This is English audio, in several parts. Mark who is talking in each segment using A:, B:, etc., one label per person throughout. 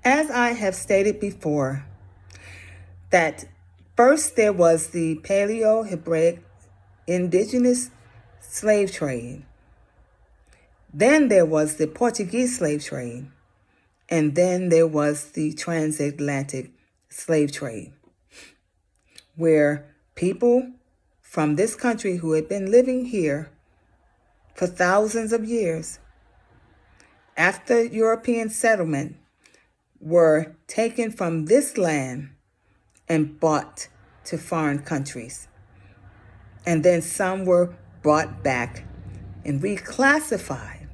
A: As I have stated before, that first there was the Paleo-Hebraic indigenous slave trade. Then there was the Portuguese slave trade. And then there was the transatlantic slave trade, where people from this country who had been living here for thousands of years after European settlement were taken from this land and brought to foreign countries. And then some were brought back and reclassified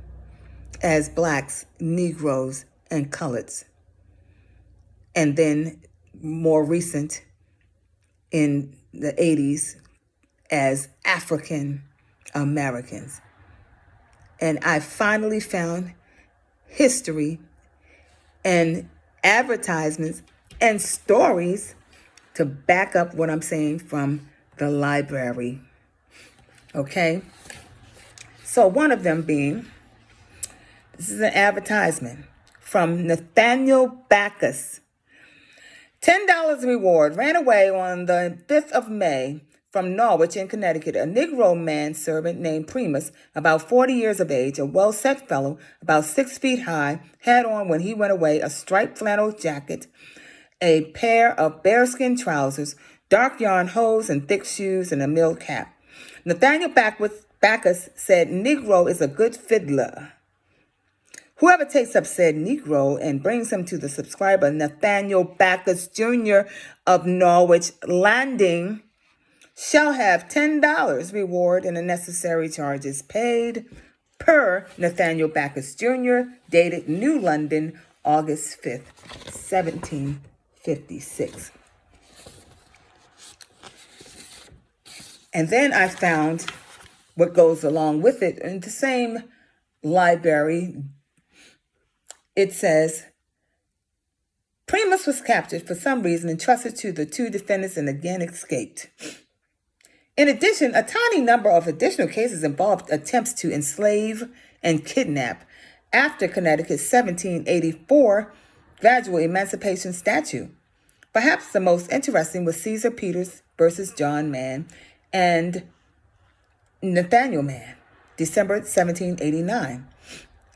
A: as Blacks, Negroes, and Coloureds. And then more recent in the 80s as African Americans. And I finally found history and advertisements and stories to back up what I'm saying from the library. Okay? So one of them being, this is an advertisement from Nathaniel Backus. $10 reward. Ran away on the 5th of May from Norwich in Connecticut. A Negro manservant named Primus, about 40 years of age, a well-set fellow, about 6 feet high, had on when he went away a striped flannel jacket, a pair of bearskin trousers, dark yarn hose, and thick shoes, and a mill cap. Nathaniel Backus said, "Negro is a good fiddler. Whoever takes up said Negro and brings him to the subscriber, Nathaniel Backus Jr. of Norwich Landing, shall have $10 reward and the necessary charges paid, per Nathaniel Backus Jr., dated New London, August 5th, 1756. And then I found what goes along with it in the same library. It says, Primus was captured for some reason and trusted to the two defendants and again escaped. In addition, a tiny number of additional cases involved attempts to enslave and kidnap after Connecticut's 1784 gradual emancipation statute. Perhaps the most interesting was Caesar Peters versus John Mann and Nathaniel Mann, December 1789.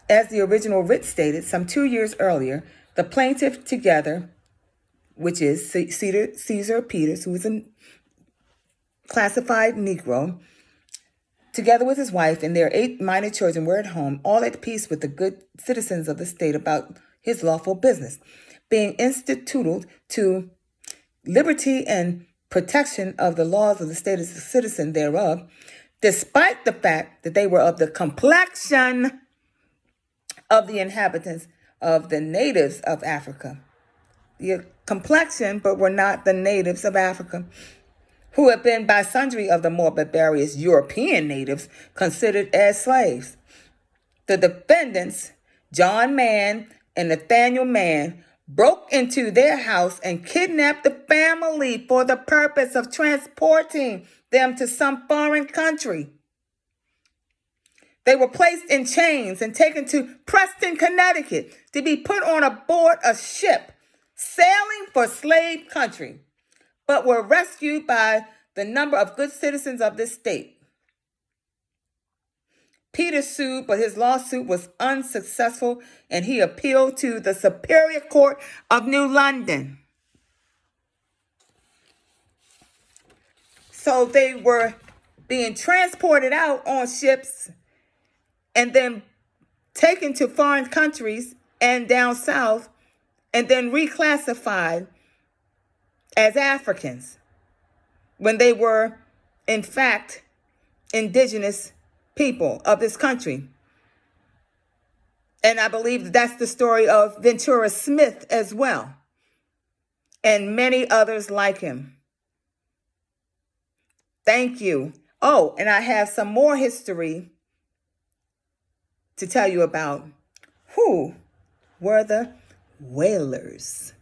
A: As the original writ stated, some 2 years earlier, the plaintiff together, which is Caesar Peters, who is a classified Negro, together with his wife and their 8 minor children, were at home, all at peace with the good citizens of the state about his lawful business, being instituted to liberty and protection of the laws of the state as a citizen thereof, despite the fact that they were of the complexion of the inhabitants of the natives of Africa. The complexion, but were not the natives of Africa, who had been by sundry of the more barbarous European natives considered as slaves. The defendants, John Mann and Nathaniel Mann, broke into their house and kidnapped the family for the purpose of transporting them to some foreign country. They were placed in chains and taken to Preston, Connecticut, to be put on board a ship sailing for slave country, but were rescued by the number of good citizens of this state. Peter sued, but his lawsuit was unsuccessful, and he appealed to the Superior Court of New London. So they were being transported out on ships and then taken to foreign countries and down south, and then reclassified as Africans when they were, in fact, indigenous people of this country. And I believe that's the story of Ventura Smith as well, and many others like him. Thank you. Oh, and I have some more history to tell you about. Who were the whalers?